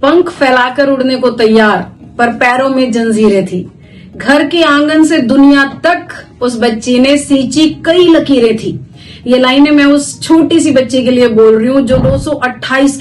पंख फैलाकर उड़ने को तैयार, पर पैरों में जंजीरें थी। घर के आंगन से दुनिया तक उस बच्ची ने सींची कई लकीरें थी। ये लाइनें मैं उस छोटी सी बच्ची के लिए बोल रही हूँ जो 928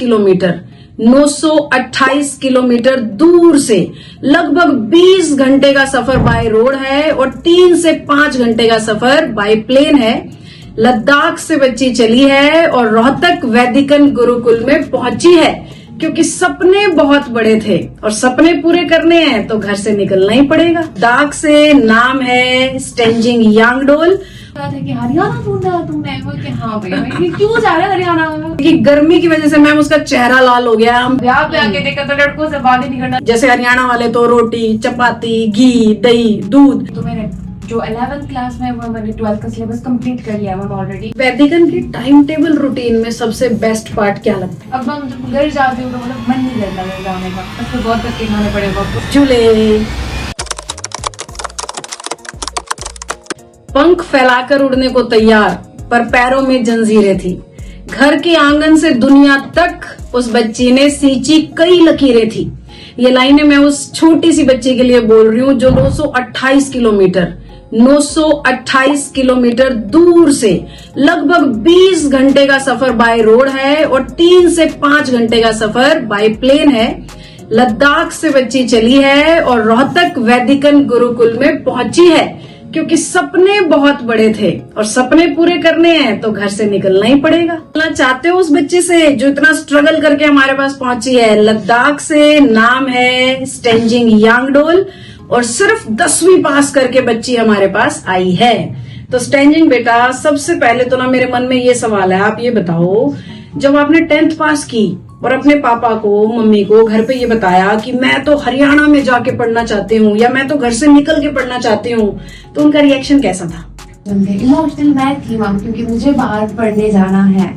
किलोमीटर दूर से लगभग 20 घंटे का सफर बाय रोड है और 3 से 5 घंटे का सफर बाय प्लेन है। लद्दाख से बच्ची चली है और रोहतक वैदिकन गुरुकुल में पहुंची है, क्योंकि सपने बहुत बड़े थे और सपने पूरे करने हैं तो घर से निकलना ही पड़ेगा। लद्दाख से नाम है स्टेंजिंग यांगडोल। कि हरियाणा ढूंढा तुमने? कि हाँ भैया, क्यों जा रहा है हरियाणा में? कि गर्मी की वजह से मैम उसका चेहरा लाल हो गया। ब्याह पे आके देखा तो लड़कों से बात ही नहीं करना। जैसे हरियाणा वाले तो रोटी, चपाती, घी, दही, दूध। तो मैंने जो 11th क्लास में वो मैंने 12th का सिलेबस कंप्लीट कर लिया मैम ऑलरेडी। वैदिकन की टाइम टेबल रूटीन में सबसे बेस्ट पार्ट क्या लगता है? अब मैं जब घर जाती हूँ तो मतलब मन नहीं करता घर जाने का, बस तो बहुत धक्के खाने पड़ेगा। झूले, पंख फैलाकर उड़ने को तैयार, पर पैरों में जंजीरें थी। घर के आंगन से दुनिया तक उस बच्ची ने सींची कई लकीरें थी। ये लाइनें मैं उस छोटी सी बच्ची के लिए बोल रही हूँ जो 928 किलोमीटर दूर से लगभग 20 घंटे का सफर बाय रोड है और 3 से 5 घंटे का सफर बाय प्लेन है। लद्दाख से बच्ची चली है और रोहतक वैदिकन गुरुकुल में पहुंची है, क्योंकि सपने बहुत बड़े थे और सपने पूरे करने हैं तो घर से निकलना ही पड़ेगा। मिलना चाहते हो उस बच्चे से जो इतना स्ट्रगल करके हमारे पास पहुंची है। लद्दाख से नाम है स्टेंजिंग यांगडोल और सिर्फ 10वीं पास करके बच्ची हमारे पास आई है। तो स्टेंजिंग बेटा, सबसे पहले तो ना मेरे मन में ये सवाल है, आप ये बताओ, जब आपने 10th पास की और अपने पापा को, मम्मी को घर पे ये बताया कि मैं तो हरियाणा में जाके पढ़ना चाहती हूँ या मैं तो घर से निकल के पढ़ना चाहती हूँ, तो उनका रिएक्शन कैसा था? इमोशनल मैं थी मैम, क्योंकि मुझे बाहर पढ़ने जाना है।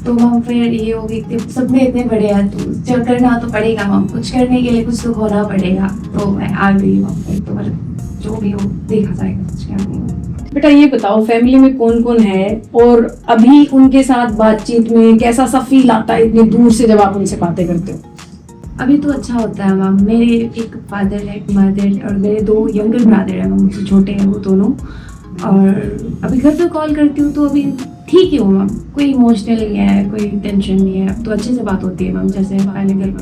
तो मैम फिर ये हो गई, सपने इतने बड़े हैं तो चल करना तो पड़ेगा मैम, कुछ करने के लिए कुछ तो होना पड़ेगा। तो मैं आ गई मैम, फिर तो मतलब जो भी हो देखा जाएगा, कुछ क्या नहीं। बेटा ये बताओ, फैमिली में कौन कौन है और अभी उनके साथ बातचीत में कैसा सा फील आता है इतनी दूर से जब आप उनसे बातें करते हो? अभी तो अच्छा होता है मैम। मेरे एक फादर है, एक मदर और मेरे 2 यंगर ब्रदर है मैम, मुझसे छोटे हैं वो दोनों। और अभी घर पे कॉल करती हूँ तो अभी ठीक ही हूँ मैम, कोई इमोशनल नहीं है, कोई टेंशन नहीं है। अब तो अच्छे से बात होती है मैम, जैसे पहले घर पे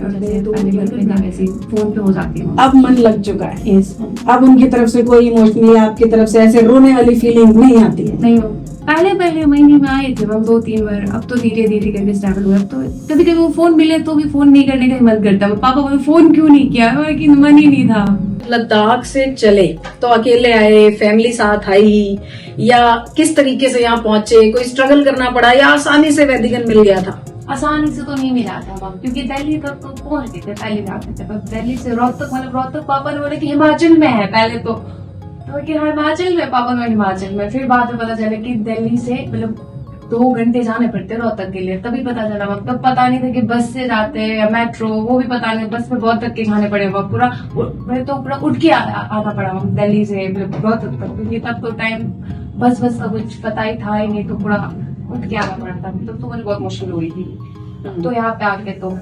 था वैसे फोन पे हो जाती है। अब मन लग चुका है? यस। अब उनकी तरफ से कोई इमोशनली आपकी तरफ से ऐसे रोने वाली फीलिंग नहीं आती है? नहीं मैम, पहले महीने में आए थे मैम 2-3 बार, अब तो धीरे धीरे करके स्टेबल हुआ। अब तो कभी कभी वो फोन मिले तो भी फोन नहीं करने का मन करता। पापा को फोन क्यों नहीं किया, कि मन ही नहीं था। लद्दाख से चले तो अकेले आए, फैमिली साथ आई, या किस तरीके से यहाँ पहुंचे? कोई स्ट्रगल करना पड़ा या आसानी से वैदिकन मिल गया था? आसानी से तो नहीं मिला था मैम, क्योंकि दिल्ली तक तो पहुंच गए थे, पहले जाते थे। पर दिल्ली से रोहतक, मतलब रोहतक पापा ने बोला कि हिमाचल में है पहले तो कि हिमाचल में, पापा ने हिमाचल में। फिर बाद में पता चला कि दिल्ली से मतलब 2 घंटे जाने पड़ते रोहतक के लिए, तभी पता चला। तब पता नहीं था कि बस से जाते हैं या मेट्रो, वो भी पता नहीं। बस में बहुत धक्के खाने पड़े, पूरा उठ के आना पड़ा दिल्ली से रोहतक तक, क्योंकि तब तो टाइम बस का कुछ पता ही था ही नहीं, तो पूरा उठ के आना पड़ा था। तब तो मुझे बहुत मुश्किल हुई थी। तो यहाँ पे आके तो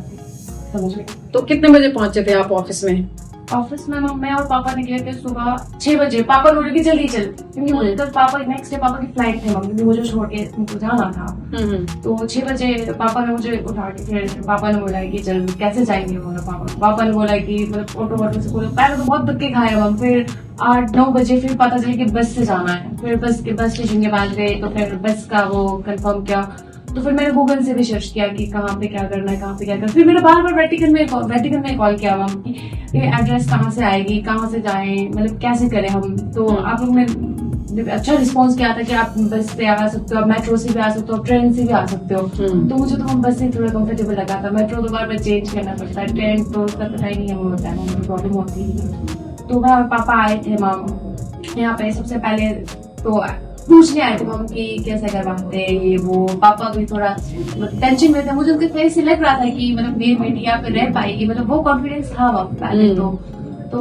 समझ गए। तो कितने बजे पहुंचे थे आप ऑफिस में? ऑफिस में मैं और पापा निकले थे सुबह 6 बजे। पापा बोले कि जल्दी चल, क्योंकि मुझे तो पापा नेक्स्ट डे पापा की फ्लाइट थी मम्मी, मुझे छोड़ के उनको जाना था। तो 6 बजे पापा ने मुझे उठा के, फिर पापा ने बोला कि चल कैसे जाएंगे। बोला पापा ने बोला कि मतलब ऑटो वाटो से बोला। पहले तो बहुत धक्के खाए हम, फिर 8-9 बजे फिर पता चला कि बस से जाना है। फिर बस स्टेशन के पास गए तो फिर बस का वो कंफर्म किया। तो फिर मैंने गूगल से भी सर्च किया कि कहाँ पे क्या करना है, कहाँ पे क्या करना है। फिर मैंने बार वैटिकन में कॉल किया मैम कि एड्रेस कहाँ से आएगी, कहाँ से जाएं, मतलब कैसे करें हम। तो आप लोग ने अच्छा रिस्पांस किया था कि आप बस से आ सकते हो, आप मेट्रो से भी आ सकते हो, ट्रेन से भी आ सकते हो। तो मुझे तो बस से थोड़ा कंफर्टेबल लगा था। मेट्रो तो बार चेंज करना पड़ता है, ट्रेन तो उसका पता ही नहीं है, होता है, मुझे प्रॉब्लम होती है। तो वह पापा आए थे मैम यहाँ पे। सबसे पहले तो पूछने आए थे मम कि कैसे करवाते हैं ये वो। पापा भी थोड़ा टेंशन में थे, मुझे उनके फेस से लग रहा था कि मतलब मेरी बेटी यहाँ पे रह पाएगी, मतलब वो कॉन्फिडेंस था वहाँ पहले तो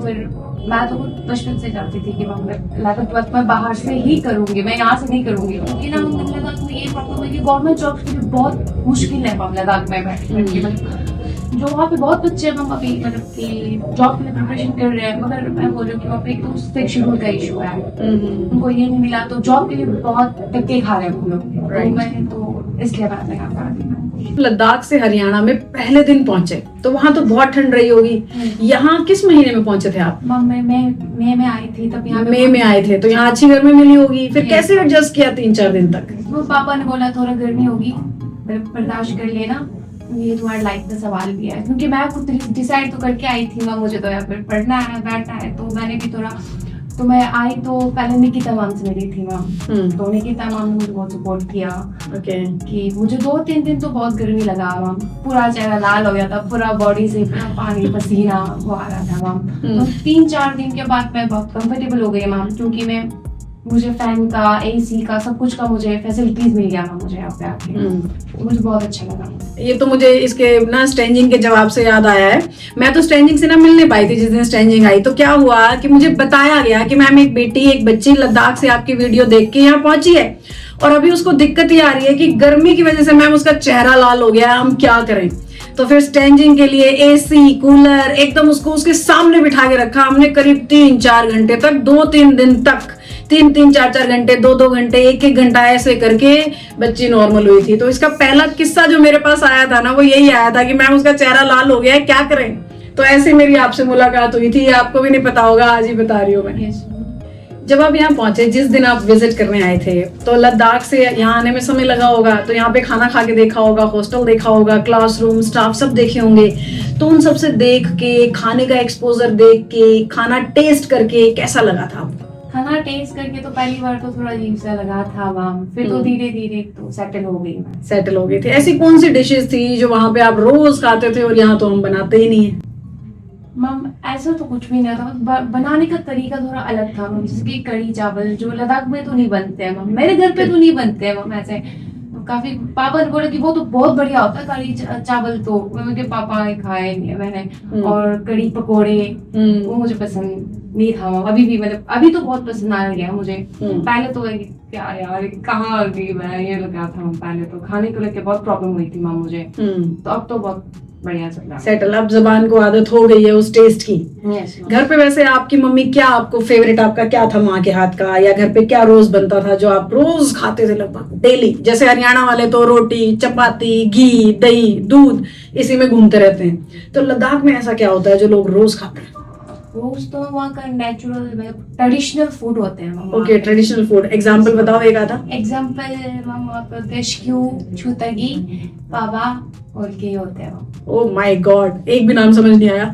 फिर मैं तो बचपन से चाहती थी कि मैं बाहर से ही करूंगी, मैं यहाँ से नहीं करूंगी। क्योंकि ना मुझे लगा कि ये गवर्नमेंट जॉब के लिए बहुत मुश्किल है लद्दाख में बैठ के, मतलब जो वहाँ पे बहुत बच्चे हैं अभी मतलब कि जॉब के लिए प्रिपरेशन कर रहे हैं, मगर मैं बोल रही हूँ कि वहाँ पे एक तो सिक्स शेड्यूल का इशू है, उनको ये नहीं मिला तो जॉब के लिए बहुत धक्के खा रहे हैं हम लोग। तो मैं तो इसलिए बात है यहाँ। लद्दाख से हरियाणा में पहले दिन पहुंचे तो वहाँ तो बहुत ठंड रही होगी। यहाँ किस महीने में पहुंचे थे आप? मई में आई थी, तब यहाँ मई में आए थे तो यहाँ अच्छी गर्मी मिली होगी। फिर कैसे एडजस्ट किया 3-4 दिन तक? वो पापा ने बोला थोड़ा गर्मी होगी, बर्दाश्त कर लेना, ये तुम्हारी लाइफ का सवाल भी है, क्योंकि मैं खुद डिसाइड तो करके आई थी ना, मुझे तो यहाँ पर पढ़ना है बैठना है, तो मैंने भी थोड़ा तो मैं आई तो पहले निकिता मैम से मिली थी मैम। तो निकिता मैम ने मुझे बहुत सपोर्ट किया कि मुझे 2-3 दिन तो बहुत गर्मी लगा मैम, पूरा चेहरा लाल हो गया था, पूरा बॉडी से पूरा पानी पसीना वो आ रहा था मैम। तो 3-4 दिन के बाद मैं बहुत कंफर्टेबल हो गई मैम, क्योंकि मुझे फैन का एसी का सब कुछ का मुझे फैसिलिटीज मिल गया ना मुझे यहाँ पे आके, मुझे बहुत अच्छा लगा। ये तो मुझे इसके ना स्ट्रेंजिंग के जवाब से याद आया है। मैं तो स्ट्रेंजिंग से ना मिल नहीं पाई थी जिस दिन स्ट्रेंजिंग आई। तो क्या हुआ कि मुझे बताया गया कि मैम एक बच्ची लद्दाख से आपकी वीडियो देख के यहाँ पहुंची है और अभी उसको दिक्कत ये आ रही है कि गर्मी की वजह से मैम उसका चेहरा लाल हो गया है, हम क्या करें। तो फिर स्ट्रेंजिंग के लिए एसी कूलर एकदम उसको उसके सामने बिठा के रखा हमने, करीब 3-4 घंटे तक, 2-3 दिन तक, 3-3, 4-4 घंटे, 2-2 घंटे, 1-1 घंटा ऐसे करके बच्ची नॉर्मल हुई थी। तो इसका पहला किस्सा जो मेरे पास आया था ना वो यही आया था कि मैम उसका चेहरा लाल हो गया है, क्या करें। तो ऐसे मेरी आपसे मुलाकात हुई थी, आपको भी नहीं पता होगा, आज ही बता रही हूँ मैं। जब आप यहाँ पहुंचे, जिस दिन आप विजिट करने आए थे, तो लद्दाख से यहाँ आने में समय लगा होगा, तो यहाँ पे खाना खा के देखा होगा, हॉस्टल देखा होगा, क्लासरूम स्टाफ सब देखे होंगे। तो उन सबसे देख के, खाने का एक्सपोजर देख के, खाना टेस्ट करके कैसा लगा था आपको? खाना टेस्ट करके तो पहली बार तो थोड़ा अजीब सा लगा था वहाँ, फिर तो धीरे धीरे तो सेटल हो गई थी। ऐसी कौन सी डिशेस थी जो वहाँ पे आप रोज खाते थे और यहाँ तो हम बनाते ही नहीं है? मैम ऐसा तो कुछ भी नहीं था, बनाने का तरीका थोड़ा अलग था मैम, जैसे कि कढ़ी चावल जो लद्दाख में तो नहीं बनते हैं मैम, मेरे घर पे तो नहीं बनते हैं मैम ऐसे। काफी पापा ने बोला कि वो तो बहुत बढ़िया होता है कढ़ी चावल, तो उनके पापा ने खाए नहीं है मैंने। और कढ़ी पकोड़े वो मुझे पसंद नहीं था मैम, अभी भी मतलब अभी तो बहुत पसंद आ गया मुझे। पहले तो क्या यार कहाँ आ गई मैं, ये लगा था पहले तो खाने को लेकर बहुत प्रॉब्लम हुई थी मैम मुझे। तो अब तो बहुत बढ़िया चल रहा है, सेटल, अब जबान को आदत हो गई है उस टेस्ट की। घर पे वैसे आपकी मम्मी क्या, आपको फेवरेट आपका क्या था माँ के हाथ का, या घर पे क्या रोज बनता था जो आप रोज खाते थे लगभग डेली? जैसे हरियाणा वाले तो रोटी चपाती घी दही दूध इसी में घूमते रहते हैं, तो लद्दाख में ऐसा क्या होता है जो लोग रोज खाते हैं? रोज तो वहाँ का नेचुरल ट्रेडिशनल फूड होते हैं। ओके, ट्रेडिशनल फूड, एग्जांपल बताओ एक आधा। एग्जांपल वहाँ पे श्क्यू, छूतगी, पावा और के होते हैं। ओह माय गॉड, एक भी नाम समझ नहीं आया।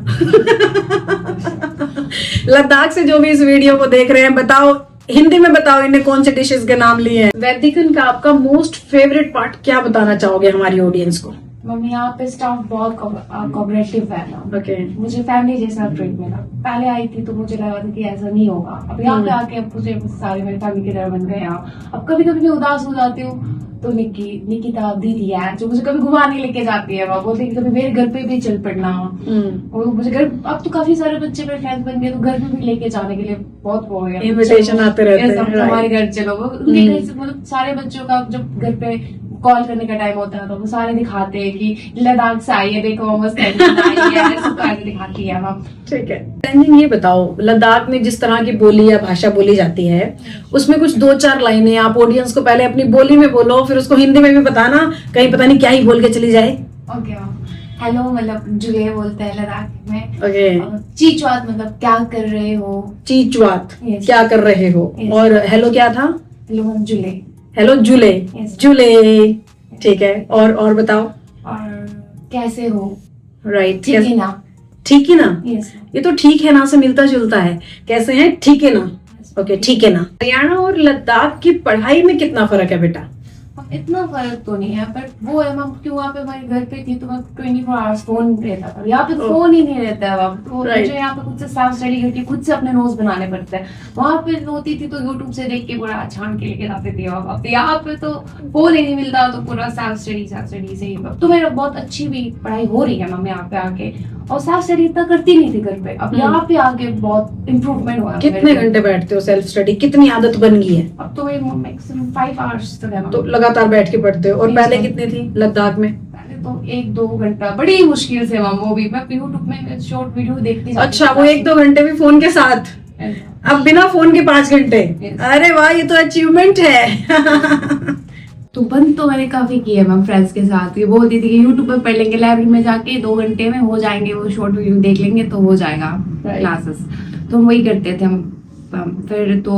लद्दाख से जो भी इस वीडियो को देख रहे हैं, बताओ हिंदी में बताओ इन्हें कौन से डिशेस के नाम लिए हैं। वैदिकन का आपका मोस्ट फेवरेट पार्ट क्या बताना चाहोगे हमारी ऑडियंस को? मम्मी यहाँ पे स्टाफ बहुत कोऑपरेटिव है ना। ओके, मुझे फैमिली जैसा ट्रीट मिला। पहले आई थी तो मुझे लगा था कि ऐसा नहीं होगा, अब यहाँ पे आके अब मुझे सारे मेरे फैमिली के तरह बन गए यहाँ। अब कभी कभी मैं उदास हो जाती हूँ तो निकिता दीदी है जो मुझे कभी घुमाने लेके जाती है, वो बोलती है कभी मेरे घर पे भी चल पड़ना। और मुझे घर अब तो काफी सारे बच्चे मेरे फ्रेंड्स बन गए, तो घर पे भी लेके जाने के लिए बहुत वो हो गया, इनविटेशन आते रहते हैं हमारे घर चलो। वो उनके घर से मतलब सारे बच्चों का जब घर पे कॉल करने का टाइम होता है तो वो सारे दिखाते हैं कि लद्दाख से आई है, देखो मस्त दिखाती है वहाँ। ठीक है, तंजीम ये बताओ, लद्दाख में जिस तरह की बोली या भाषा बोली जाती है उसमें कुछ 2-4 लाइनें आप ऑडियंस को पहले अपनी बोली में बोलो, फिर उसको हिंदी में भी बताना, कहीं पता नहीं क्या ही बोल के चली जाए। ओके, हेलो मतलब जुले बोलते हैं लद्दाख में। ओके, चीचवात मतलब क्या कर रहे हो, चीचवात क्या कर रहे हो, और हेलो क्या था? हेलो जुले, हेलो जुले, जुले, ठीक है। और बताओ, और कैसे हो, राइट, ठीक है ना, ठीक है ना, yes. ये तो ठीक है ना से मिलता जुलता है, कैसे हैं, ठीक है ना, ओके ठीक है ना। हरियाणा और लद्दाख की पढ़ाई में कितना फर्क है बेटा? इतना फर्क तो नहीं है, पर वो है मैम क्यों वहाँ पे हमारे घर पे थी तो 24 आवर्स फोन रहता था, यहाँ पे फोन ही नहीं रहता है वहाँ तो मुझे यहाँ पे खुद से सेल्फ स्टडी करके खुद से अपने नोट्स बनाने पड़ते हैं। वहाँ पे होती थी तो यूट्यूब से देख के पूरा छान के लेके जाते थे, अब यहाँ पे तो फोन ही नहीं मिलता, तो पूरा सेल्फ स्टडी से ही। तो मेरा बहुत अच्छी भी पढ़ाई हो रही है मैम यहाँ पे आके, और सेल्फ स्टडी इतना करती नहीं थी घर पे, अब यहाँ पे आके बहुत इम्प्रूवमेंट हुआ। कितने घंटे बैठते हो सेल्फ स्टडी, कितनी आदत बन गई है? अब तो मैक्सिमम 5 आवर्स तक है। तो लगातार बैठ के पढ़ते हो, और पहले कितनी थी लद्दाख में? पहले तो 1-2 घंटा बड़ी मुश्किल से मैम, वो भी मैं यूट्यूब में शॉर्ट वीडियो देखती जाती अच्छा, वो 1-2 घंटे भी फोन के साथ, अब बिना फोन के 5 घंटे। अरे वाह, ये तो अचीवमेंट है। तो बंद तो मैंने काफी किया मैम फ्रेंड्स के साथ। ये बोलती थी कि यूट्यूब पे पढ़ लेंगे, लाइब्रेरी में जाके 2 घंटे में हो जाएंगे, वो शॉर्ट वीडियो देख लेंगे तो हो जाएगा क्लासेस। तो हम वही करते थे हम। फिर तो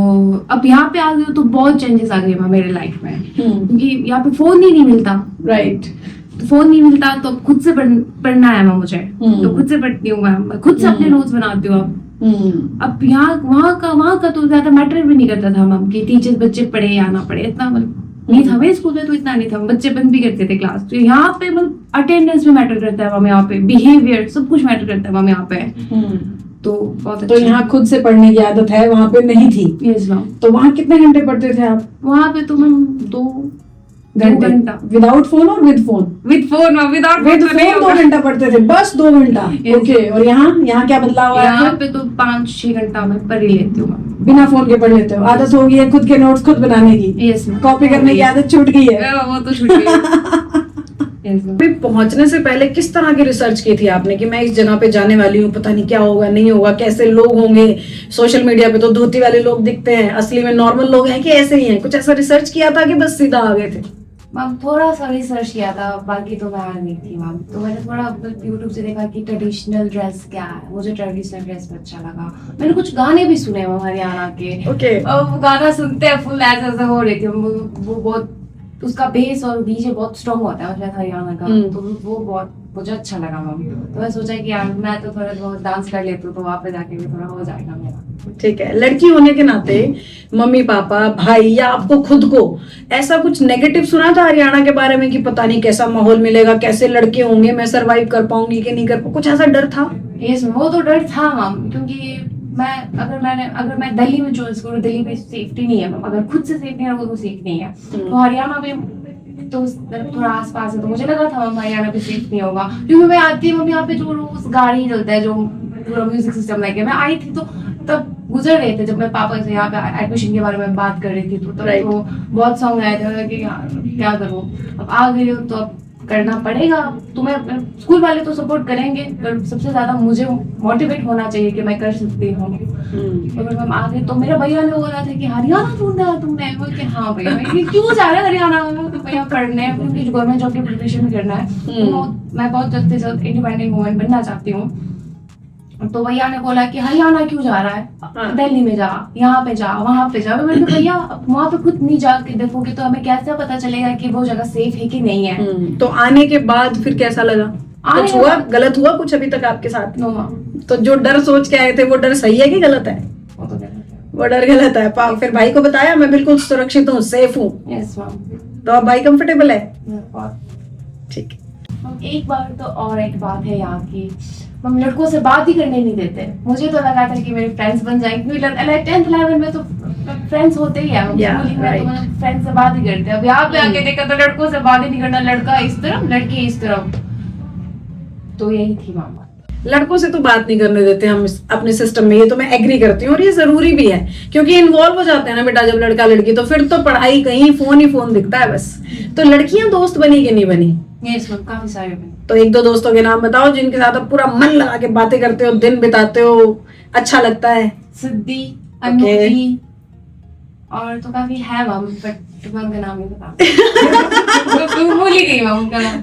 अब यहाँ पे आ गई तो बहुत चेंजेस आ गए मेरे लाइफ में, क्योंकि यहाँ पे फोन ही नहीं मिलता। राइट, तो फोन नहीं मिलता तो खुद से पढ़ना है मैम मुझे, तो खुद से पढ़ती हूँ मैम, खुद से अपने नोट्स बनाती हूँ। अब यहाँ वहाँ का तो ज्यादा मैटर भी नहीं करता था मैम कि टीचर्स बच्चे पढ़े या ना पढ़े, इतना नहीं था। मेरे स्कूल में तो इतना नहीं था, बच्चे बंद भी करते थे क्लास। तो यहाँ पे मतलब अटेंडेंस भी मैटर करता है मैम, यहाँ पे बिहेवियर सब कुछ मैटर करता है मैम यहाँ पे। तो बहुत अच्छा। तो यहाँ खुद से पढ़ने की आदत है, वहाँ पे नहीं थी। Yes ma'am. तो वहाँ कितने घंटे पढ़ते थे आप? वहाँ पे तो मैम 2 घंटा। विदाउट फोन और with phone? With phone ma'am, without phone 2 घंटा पढ़ते थे, बस 2 घंटा। ओके, और यहाँ क्या बदलाव आया? यहाँ पे तो 5-6 घंटा मैं पढ़ ही लेती हूँ मैम, बिना फोन के पढ़ लेते हो। आदत हो गई है खुद के नोट्स खुद बनाने की। Yes ma'am. कॉपी करने की आदत छूट गई है। वो तो छूट गई। अभी पहुंचने से पहले किस तरह की रिसर्च की थी आपने कि मैं इस जगह पे जाने वाली हूँ, पता नहीं क्या होगा नहीं होगा, कैसे लोग होंगे? सोशल मीडिया पे तो धोती वाले लोग दिखते हैं, असली में नॉर्मल लोग हैं कि ऐसे ही हैं? कुछ ऐसा रिसर्च किया था कि बस सीधा आ गए थे? मैम थोड़ा सा रिसर्च किया था, बाकी तो मैं आ नहीं थी मैम। तो मैंने थोड़ा यूट्यूब से देखा कि ट्रेडिशनल ड्रेस क्या है, मुझे ट्रेडिशनल ड्रेस में अच्छा लगा। मैंने कुछ गाने भी सुने मैम हरियाणा के। ओके। और वो गाना सुनते हैं फुल ऐसा हो रही थी वो बहुत, उसका बेस और डीजे बहुत स्ट्रॉन्ग होता है शायद हरियाणा का, तो वो बहुत मुझे अच्छा लगा मैम। तो मैं सोचा कि यार मैं तो थोड़ा बहुत डांस कर लेती हूँ, तो वहाँ पे जाके भी थोड़ा हो जाएगा मेरा। ठीक है, लड़की होने के नाते मम्मी पापा भाई या आपको खुद को ऐसा कुछ नेगेटिव सुना था हरियाणा के बारे में कि पता नहीं कैसा माहौल मिलेगा, कैसे लड़के होंगे, मैं सरवाइव कर पाऊंगी कि नहीं कर पाऊंगी, कुछ ऐसा डर था? यस, वो तो डर था मैम, क्योंकि अगर मैं दिल्ली में चॉइस करूँ, दिल्ली में सेफ्टी नहीं है मैम। अगर खुद से सेफ नहीं है तो सेफ नहीं है। तो हरियाणा में तो थोड़ा आसपास है, तो मुझे लगा था मैम हरियाणा पे सेफ नहीं होगा, क्योंकि मैं आती हूँ यहाँ पे जो रोज गाड़ी चलता है, जो पूरा म्यूजिक सिस्टम लेके मैं आई थी, तो तब गुजर रहे थे जब मैं पापा से यहाँ पे एडमिशन के बारे में बात कर रही थी, तो तब तो बहुत सॉन्ग आए थे कि क्या करूँ, अब आ गई हो तो अब करना पड़ेगा। तुम्हें स्कूल वाले तो सपोर्ट करेंगे, पर सबसे ज्यादा मुझे मोटिवेट होना चाहिए कि मैं कर सकती हूँ। अगर हम आ गए तो मेरे भैया ने बोला था कि हरियाणा ढूंढा तुमने? बोल के हाँ भैया, मैं क्यों जा रहा है हरियाणा में? तो भैया पढ़ने, क्योंकि गवर्नमेंट जॉब की प्रिपरेशन भी करना है, तो मैं बहुत जल्द से जल्द इंडिपेंडेंट वुमन बनना चाहती हूँ। तो भैया ने बोला कि हरियाणा क्यों जा रहा है, दिल्ली में जा, यहाँ पे जा, वहाँ पे जा। मैंने कहा भैया वहाँ पे खुद नहीं जाके देखोगे तो हमें कैसे पता चलेगा कि वो जगह सेफ है कि नहीं है। तो आने के बाद फिर कैसा लगा? कुछ हुआ, गलत हुआ कुछ अभी तक आपके साथ? नो। तो जो डर सोच के आए थे वो डर सही है कि गलत है? वो डर गलत है। फिर भाई को बताया मैं बिल्कुल सुरक्षित हूँ, सेफ हूँ? Yes ma'am. तो अब भाई कंफर्टेबल है? ठीक है। एक बार तो और एक बात है यहाँ की, हम लड़कों से बात ही करने नहीं देते। मुझे तो लगा था कि मेरे फ्रेंड्स बन जाएंगे, 10th 11 में तो फ्रेंड्स होते ही है, स्कूलिंग में तो मैंने फ्रेंड्स से बात ही करते हैं। अब यहाँ पे आके देखा तो लड़कों से बात ही नहीं करना, लड़का इस तरफ लड़की इस तरफ। तो यही थी मामा, लड़कों से तो बात नहीं करने देते हम अपने सिस्टम में, ये तो मैं एग्री करती हूँ और ये जरूरी भी है, क्योंकि इन्वॉल्व हो जाते हैं ना बेटा जब लड़का लड़की, तो फिर तो पढ़ाई कहीं फोन ही फोन दिखता है बस। तो लड़कियां दोस्त बनी कि नहीं बनी? यस मैम, काफी सारे। तो 1-2 दोस्तों के नाम बताओ जिनके साथ आप पूरा मन लगा के बातें करते हो, दिन बिताते हो, अच्छा लगता है। सिद्धि, अनुति और तो काफी है मैम, बट मैं उनका नाम नहीं बता भूल ही गई मैम उनका नाम।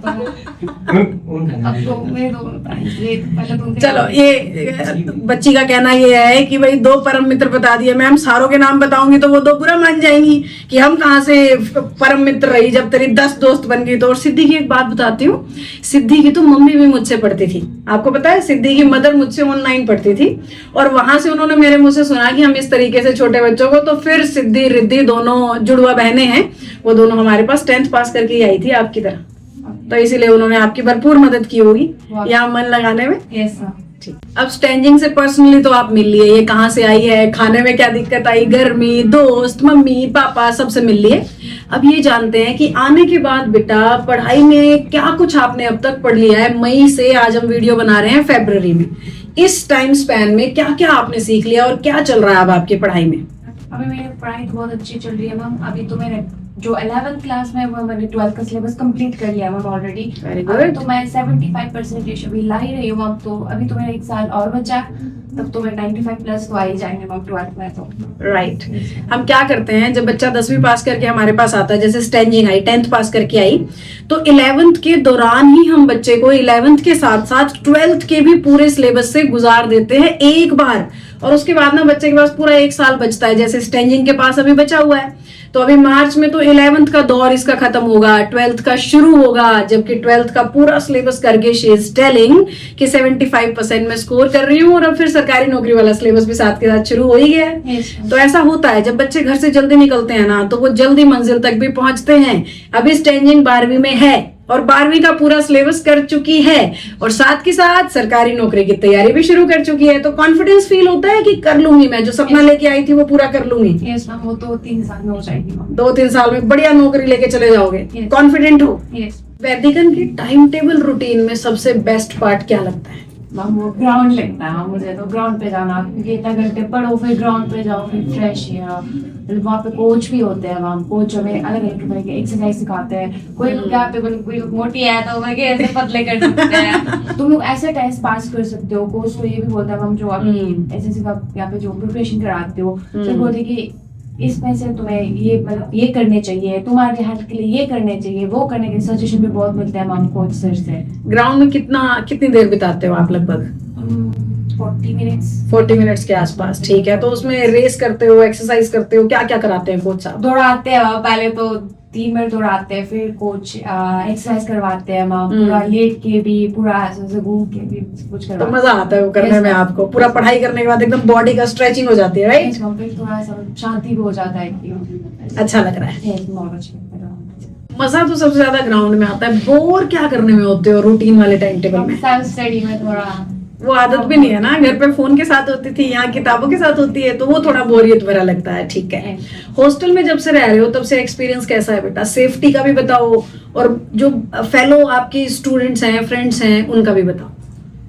अब तो मेरे दो पहले तो चलो, ये बच्ची का कहना ये है कि भाई 2 परम मित्र बता दिए, मैम सारों के नाम बताऊंगी तो वो 2 बुरा मान जाएंगी कि हम कहाँ से परम मित्र रही जब तेरी 10 दोस्त बन गई। तो और सिद्धि की एक बात बताती हूँ, सिद्धि की तो मम्मी भी मुझसे पढ़ती थी, आपको पता है? सिद्धि की मदर मुझसे ऑनलाइन पढ़ती थी और वहां से उन्होंने मेरे मुंह से सुना कि हम इस तरीके से छोटे बच्चों को, तो फिर सिद्धि रिद्धि दोनों जुड़वा बहनें हैं, वो दोनों हमारे पास 10th पास करके ही आई थी आपकी तरह, तो इसीलिए उन्होंने आपकी भरपूर मदद की होगी यहाँ मन लगाने में। Yes sir. ठीक, अब स्टैंडिंग से पर्सनली तो आप मिल लिए, ये कहाँ से आई है, खाने में क्या दिक्कत आई, गर्मी, दोस्त, मम्मी पापा सबसे मिल लिए। अब ये जानते हैं कि आने के बाद बेटा पढ़ाई में क्या कुछ आपने अब तक पढ़ लिया है। मई से आज हम वीडियो बना रहे हैं फरवरी में, इस टाइम स्पैन में क्या क्या आपने सीख लिया और क्या चल रहा है अब आपकी पढ़ाई में? अभी मेरी पढ़ाई तो बहुत अच्छी चल रही है मैम। अभी तो मेरे जो 11th क्लास में वो मैंने 12th का सिलेबस कंप्लीट कर लिया मैम ऑलरेडी। Very good. तो मैं 75% अभी ला ही रही हूँ मैम। तो अभी तो मेरा 1 साल और बचा, तब तो मैं 95 प्लस तो आ ही जाएंगे मैम 12th में। तो राइट हम क्या करते हैं, जब बच्चा 10वीं पास करके हमारे पास आता है, जैसे स्टैंडिंग आई 10th पास करके आई, तो 11th के दौरान ही हम बच्चे को 11th के साथ साथ 12th के भी पूरे सिलेबस से गुजार देते हैं एक बार। और उसके बाद ना बच्चे के पास पूरा 1 साल बचता है, जैसे स्टैंडिंग के पास अभी बचा हुआ है। तो अभी मार्च में तो 11th का दौर इसका खत्म होगा, 12th का शुरू होगा, जबकि 12th का पूरा सिलेबस करके शी इज टेलिंग कि 75% में स्कोर कर रही हूँ। और अब फिर सरकारी नौकरी वाला सिलेबस भी साथ के साथ शुरू हो ही गया है। Yes, तो ऐसा होता है जब बच्चे घर से जल्दी निकलते हैं ना, तो वो जल्दी मंजिल तक भी पहुंचते हैं। अभी स्टैंडिंग 12वीं में है और 12वीं का पूरा सिलेबस कर चुकी है और साथ के साथ सरकारी नौकरी की तैयारी भी शुरू कर चुकी है। तो कॉन्फिडेंस फील होता है कि कर लूंगी, मैं जो सपना लेके आई थी वो पूरा कर लूंगी। यस मैम, वो तो 3 साल में हो जाएगी मैम। 2-3 साल में बढ़िया नौकरी लेके चले जाओगे, Yes. कॉन्फिडेंट हो। यस वैदिकन की टाइम टेबल रूटीन में सबसे बेस्ट पार्ट क्या लगता है? मैम, वो ग्राउंड लगता है मुझे तो, ग्राउंड पे जाना, क्योंकि इतना घंटे पढ़ो फिर ग्राउंड पे जाओ फिर फ्रेश वहाँ पे कोच भी होते हैं मैम। कोच हमें अलग अलग तरह के एक्सरसाइज सिखाते हैं। कोई लोग यहाँ पे कोई लोग मोटी है तो मैं ऐसे पतले कर सकते हैं, तुम लोग ऐसे टेस्ट पास कर सकते हो। कोच तो ये भी बोलता है मैम, जो आप ऐसे यहाँ पे जो प्रिपरेशन कराते हो, तो बोलते कि इसमें से तुम्हें ये मतलब ये करने चाहिए, तुम्हारे हेल्थ के लिए ये करने चाहिए, वो करने के सजेशन भी बहुत मिलते हैं मैम कोच सर से। ग्राउंड में कितनी देर बिताते हो आप? लगभग 40 मिनट्स के आसपास। ठीक है, तो उसमें रेस करते हो, एक्सरसाइज करते हो, क्या क्या कराते हैं कोच साहब? दौड़ाते हैं पहले तो 3 मिनट दौड़ाते हैं, फिर कोच एक्सरसाइज करवाते हैं मैम, पूरा लेट के भी, पूरा ऐसे घूम के भी कुछ तो करवाते मजा आता है वो करने में आपको? पूरा पढ़ाई करने के बाद एकदम बॉडी का स्ट्रेचिंग हो जाती है, हैं। राइट? फिर थोड़ा सा शांति भी हो जाता है कि अच्छा लग रहा है। बहुत अच्छा लगता है। मजा तो सबसे ज्यादा ग्राउंड में आता है। बोर क्या करने में होते हो रूटीन वाले टाइम टेबल में? सेल्फ स्टडी में थोड़ा वो आदत भी नहीं है ना, घर पे फोन के साथ होती थी, यहाँ किताबों के साथ होती है, तो वो थोड़ा बोरियत भरा लगता है। ठीक है, हॉस्टल में जब से रह रहे हो तब से एक्सपीरियंस कैसा है बेटा? सेफ्टी का भी बताओ और जो फेलो आपकी स्टूडेंट्स हैं, फ्रेंड्स हैं, उनका भी बताओ।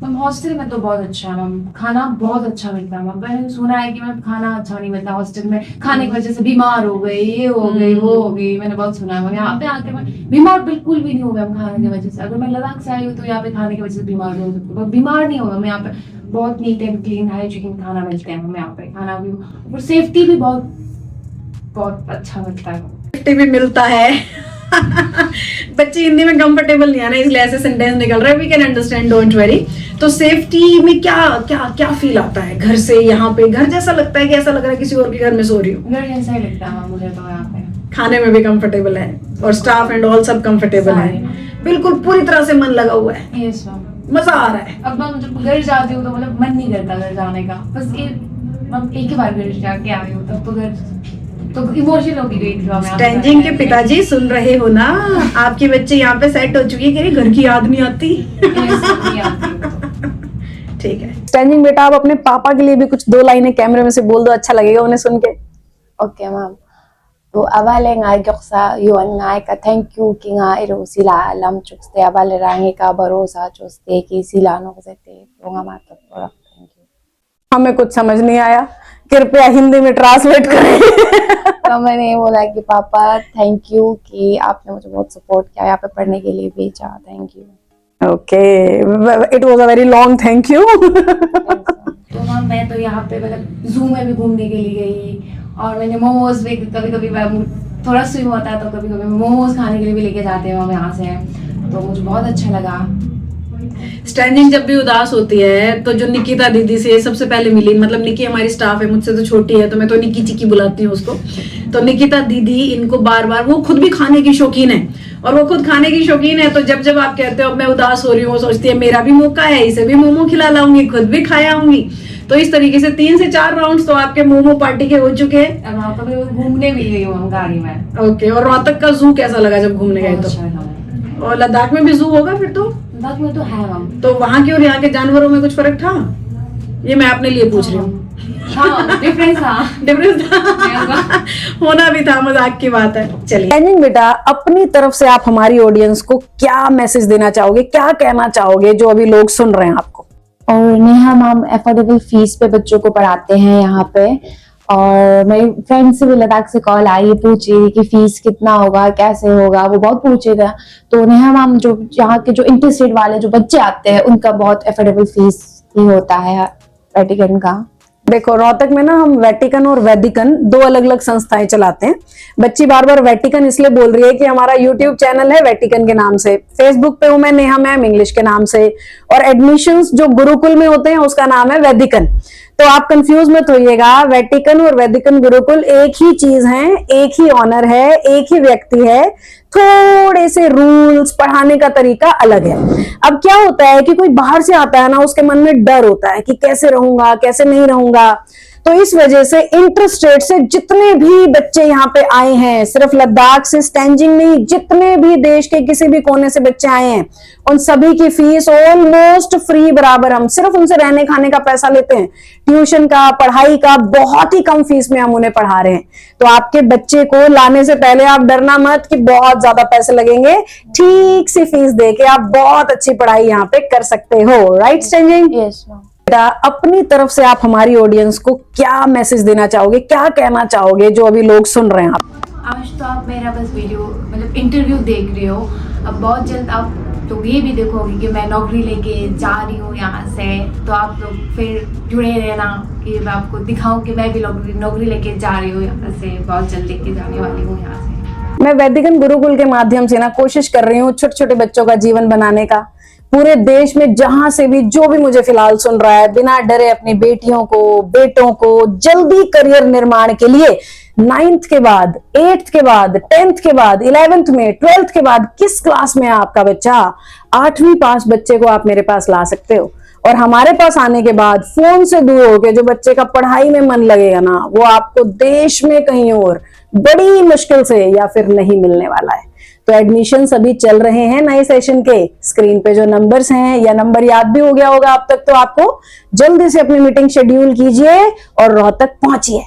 मैम हॉस्टल में तो बहुत अच्छा है मैम, खाना बहुत अच्छा मिलता है मैम। मैंने सुना है कि मैम खाना अच्छा नहीं मिलता हॉस्टल में, खाने की वजह से बीमार हो गई, ये हो गई, वो हो गई। मैंने बहुत सुना है मैम। यहाँ पे आके मैं बीमार बिल्कुल भी नहीं हूँ मैम खाने की वजह से। अगर मैं लद्दाख से आई हूँ तो यहाँ पे खाने की वजह से बीमार हो सकती हूँ, बीमार नहीं होगा मैं। यहाँ पे बहुत नीट एंड क्लीन हाइजीन खाना मिलते हैं मैम। यहाँ पे खाना भी और सेफ्टी भी बहुत बहुत अच्छा मिलता है। सेफ्टी भी मिलता है। बच्चे हिंदी में कंफर्टेबल नहीं है ना, इसलिए ऐसे सेंटेंस निकल रहा है। We can understand, don't worry. तो सेफ्टी में क्या क्या क्या फील आता है? घर से यहाँ पे घर जैसा लगता है कि ऐसा लग रहा है किसी और के घर में सो रही हूँ? घर जैसा ही लगता है मुझे तो। यहाँ पे खाने में भी कंफर्टेबल है और स्टाफ एंड ऑल सब कंफर्टेबल है, बिल्कुल पूरी तरह से मन लगा हुआ है। यस मैम, मजा आ रहा है। अब मैं जब घर जाती हूँ तो मतलब मन नहीं करता घर जाने का। बस एक ही बार घर जाके आई हूँ, तब तो घर तो इमोशनल होगी गई थी। स्टैंडिंग के पिताजी सुन रहे हो ना, आपकी बच्चे यहाँ पे सेट हो चुकी है कि घर की याद नहीं आती। ठीक है स्टैंडिंग बेटा, आप अपने पापा के लिए भी कुछ 2 लाइनें कैमरे में से बोल दो, अच्छा लगेगा उन्हें सुन के। Okay, ma'am. To abale nga gyoksa yuan nga ka thank you ki nga iro sila alam chukste abale rangi ka barosa choste ki sila no kuzete to nga matat pora thank you. हमें कुछ समझ नहीं आया, कृपया हिंदी में translate करें। तो मैंने ये बोला कि पापा थैंक यू कि आपने मुझे बहुत सपोर्ट किया, यहाँ पे पढ़ने के लिए भेजा, thank you. Okay, it was a very long thank you. तो मैम मैं तो यहाँ पे मतलब जू में भी घूमने के लिए गई, और मैंने मोमोज भी कभी कभी थोड़ा स्विम होता है तो कभी कभी मोमोज खाने के लिए भी लेके जाते हैं मैम यहाँ से, तो मुझे बहुत अच्छा लगा। स्टैंडिंग जब भी उदास होती है तो जो निकिता दीदी से सबसे पहले मिली, मतलब निकी हमारी स्टाफ है, मुझसे तो छोटी है तो मैं तो निकी चिकी बुलाती हूँ उसको। तो निकिता दीदी इनको बार बार, वो खुद भी खाने की शौकीन है और वो खुद खाने की शौकीन है, तो जब जब आप कहते हो मैं उदास हो रही हूँ, वो सोचती है मेरा भी मौका है, इसे भी मोमो खिला लाऊंगी, खुद भी खाया आऊंगी। तो इस तरीके से 3 से 4 राउंड्स तो आपके मोमो पार्टी के हो चुके हैं। अब वहाँ पर घूमने भी गई हूँ गाड़ी में। ओके, और रोहतक का जू कैसा लगा जब घूमने गए? तो और लद्दाख में भी जू होगा फिर तो? लद्दाख में तो है मैम। तो वहाँ की और यहाँ के जानवरों में कुछ फर्क था? ये मैं अपने लिए पूछ रही हूँ। डिफरेंस था। होना भी था, मजाक की बात है। चलिए स्टैंडिंग बेटा, अपनी तरफ से आप हमारी ऑडियंस को क्या मैसेज देना चाहोगे, क्या कहना चाहोगे जो अभी लोग सुन रहे हैं आपको? और नेहा मैम अफोर्डेबल फीस पे बच्चों को पढ़ाते हैं यहाँ पे, और मेरी फ्रेंड से भी लद्दाख से कॉल आई, पूछ रही कि फीस कितना होगा, कैसे होगा, वो बहुत पूछेगा। तो नेहा मैम जो यहाँ के जो इंटरस्टेट वाले जो बच्चे आते हैं उनका बहुत एफोर्डेबल फीस ही होता है वेटिकन का। देखो रोहतक में ना हम वेटिकन और वेदिकन दो अलग अलग संस्थाएं चलाते हैं। बच्ची बार बार वेटिकन इसलिए बोल रही है कि हमारा यूट्यूब चैनल है वेटिकन के नाम से, फेसबुक पे हूं मैं नेहा मैम इंग्लिश के नाम से, और एडमिशंस जो गुरुकुल में होते हैं उसका नाम है वेदिकन। तो आप कंफ्यूज मत होइएगा, वेटिकन और वेदिकन गुरुकुल एक ही चीज है, एक ही ऑनर है, एक ही व्यक्ति है, थोड़े से रूल्स, पढ़ाने का तरीका अलग है। अब क्या होता है कि कोई बाहर से आता है ना, उसके मन में डर होता है कि कैसे रहूंगा, कैसे नहीं रहूंगा। तो इस वजह से इंटरस्टेट से जितने भी बच्चे यहाँ पे आए हैं, सिर्फ लद्दाख से स्टैंजिंग नहीं, जितने भी देश के किसी भी कोने से बच्चे आए हैं, उन सभी की फीस ऑलमोस्ट फ्री बराबर। हम सिर्फ उनसे रहने खाने का पैसा लेते हैं, ट्यूशन का, पढ़ाई का बहुत ही कम फीस में हम उन्हें पढ़ा रहे हैं। तो आपके बच्चे को लाने से पहले आप डरना मत कि बहुत ज्यादा पैसे लगेंगे, ठीक सी फीस देके आप बहुत अच्छी पढ़ाई यहाँ पे कर सकते हो। राइट स्टैंजिंग? Yes ma'am. अपनी तरफ से आप हमारी ऑडियंस को क्या मैसेज देना चाहोगे, क्या कहना चाहोगे जो अभी लोग सुन रहे हैं? आज तो आप मेरा बस वीडियो मतलब इंटरव्यू देख रहे हो, अब बहुत जल्द आप तो ये भी देखोगे कि मैं नौकरी लेके जा रही हूँ यहाँ से। तो आप लोग फिर जुड़े रहना कि मैं आपको दिखाऊं कि मैं भी नौकरी लेके जा रही हूँ यहाँ से, बहुत जल्द लेके जाने वाली हूँ यहाँ से। मैं वेदिकन गुरुकुल के माध्यम से ना कोशिश कर रही हूँ छोटे छोटे बच्चों का जीवन बनाने का। पूरे देश में जहां से भी जो भी मुझे फिलहाल सुन रहा है, बिना डरे अपनी बेटियों को, बेटों को जल्दी करियर निर्माण के लिए 9th के बाद, 8th के बाद, 10th के बाद, 11th में, 12th के बाद, किस क्लास में है आपका बच्चा, 8वीं पास बच्चे को आप मेरे पास ला सकते हो। और हमारे पास आने के बाद फोन से दूर होके जो बच्चे का पढ़ाई में मन लगेगा ना, वो आपको देश में कहीं और बड़ी मुश्किल से या फिर नहीं मिलने वाला है। तो एडमिशन अभी चल रहे हैं नए सेशन के। स्क्रीन पे जो नंबर्स हैं, या नंबर याद भी हो गया होगा अब तक, तो आपको जल्दी से अपनी मीटिंग शेड्यूल कीजिए और रोहतक पहुंचिए।